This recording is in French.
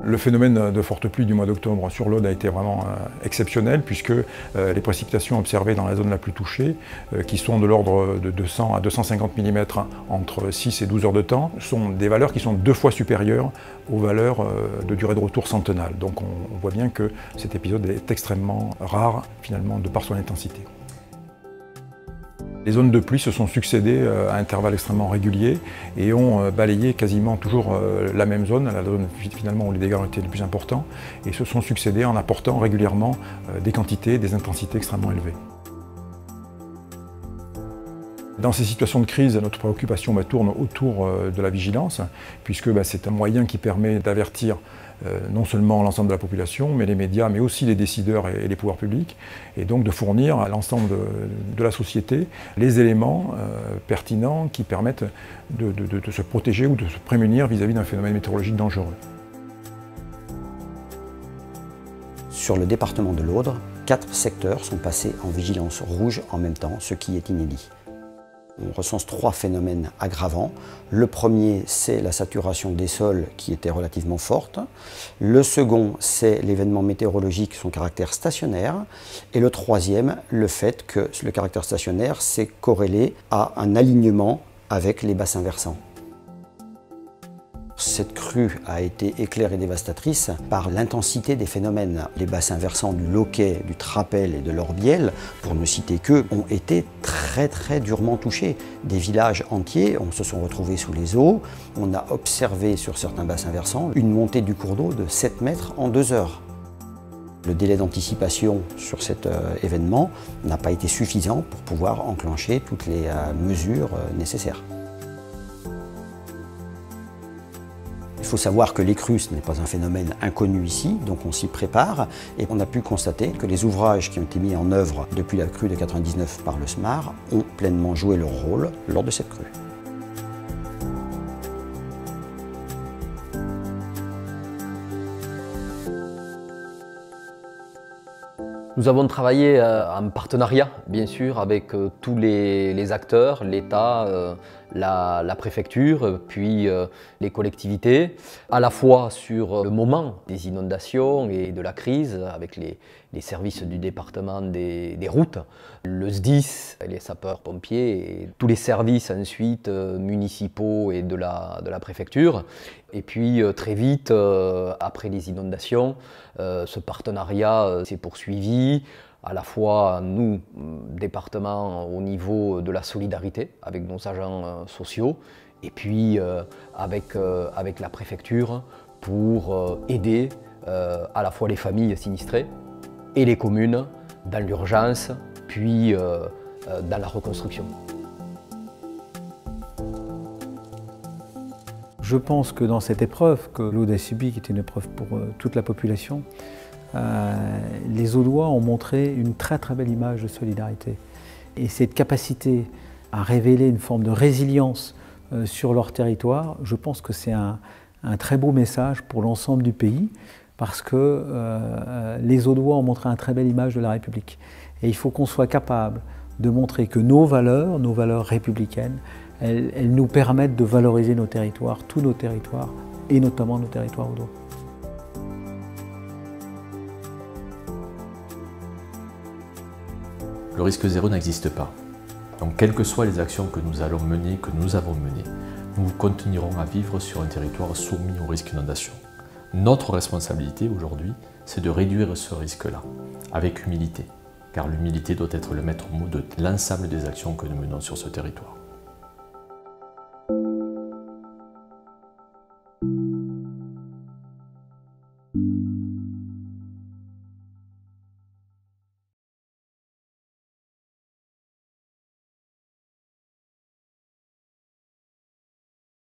Le phénomène de fortes pluies du mois d'octobre sur l'Aude a été vraiment exceptionnel puisque les précipitations observées dans la zone la plus touchée, qui sont de l'ordre de 200 à 250 mm entre 6 et 12 heures de temps, sont des valeurs qui sont 2 fois supérieures aux valeurs de durée de retour centenale. Donc on voit bien que cet épisode est extrêmement rare finalement de par son intensité. Les zones de pluie se sont succédées à intervalles extrêmement réguliers et ont balayé quasiment toujours la même zone, la zone finalement où les dégâts ont été les plus importants, et se sont succédés en apportant régulièrement des quantités, des intensités extrêmement élevées. Dans ces situations de crise, notre préoccupation tourne autour de la vigilance, puisque c'est un moyen qui permet d'avertir non seulement l'ensemble de la population, mais les médias, mais aussi les décideurs et les pouvoirs publics, et donc de fournir à l'ensemble de la société les éléments pertinents qui permettent de se protéger ou de se prémunir vis-à-vis d'un phénomène météorologique dangereux. Sur le département de l'Aude, 4 secteurs sont passés en vigilance rouge en même temps, ce qui est inédit. On recense 3 phénomènes aggravants. Le premier, c'est la saturation des sols qui était relativement forte. Le second, c'est l'événement météorologique, son caractère stationnaire. Et le troisième, le fait que le caractère stationnaire s'est corrélé à un alignement avec les bassins versants. Cette crue a été éclair et dévastatrice par l'intensité des phénomènes. Les bassins versants du Loquet, du Trapel et de l'Orbiel, pour ne citer qu'eux, ont été très durement touchés. Des villages entiers se sont retrouvés sous les eaux. On a observé sur certains bassins versants une montée du cours d'eau de 7 mètres en 2 heures. Le délai d'anticipation sur cet événement n'a pas été suffisant pour pouvoir enclencher toutes les mesures nécessaires. Il faut savoir que les crues, ce n'est pas un phénomène inconnu ici, donc on s'y prépare et on a pu constater que les ouvrages qui ont été mis en œuvre depuis la crue de 99 par le SMAR ont pleinement joué leur rôle lors de cette crue. Nous avons travaillé en partenariat, bien sûr, avec tous les acteurs, l'État, la préfecture, puis les collectivités, à la fois sur le moment des inondations et de la crise, avec les services du département des routes, le SDIS, les sapeurs-pompiers, et tous les services ensuite municipaux et de la préfecture. Et puis très vite, après les inondations, ce partenariat s'est poursuivi, à la fois nous, département, au niveau de la solidarité avec nos agents sociaux, et puis avec la préfecture pour aider à la fois les familles sinistrées et les communes dans l'urgence, puis dans la reconstruction. Je pense que dans cette épreuve que l'Aude a subie, qui est une épreuve pour toute la population, les Audois ont montré une très belle image de solidarité. Et cette capacité à révéler une forme de résilience sur leur territoire, je pense que c'est un très beau message pour l'ensemble du pays, parce que les Audois ont montré une très belle image de la République. Et il faut qu'on soit capable de montrer que nos valeurs républicaines, elles nous permettent de valoriser nos territoires, tous nos territoires, et notamment nos territoires audois. Le risque zéro n'existe pas. Donc, quelles que soient les actions que nous allons mener, que nous avons menées, nous continuerons à vivre sur un territoire soumis au risque d'inondation. Notre responsabilité aujourd'hui, c'est de réduire ce risque-là, avec humilité, car l'humilité doit être le maître mot de l'ensemble des actions que nous menons sur ce territoire.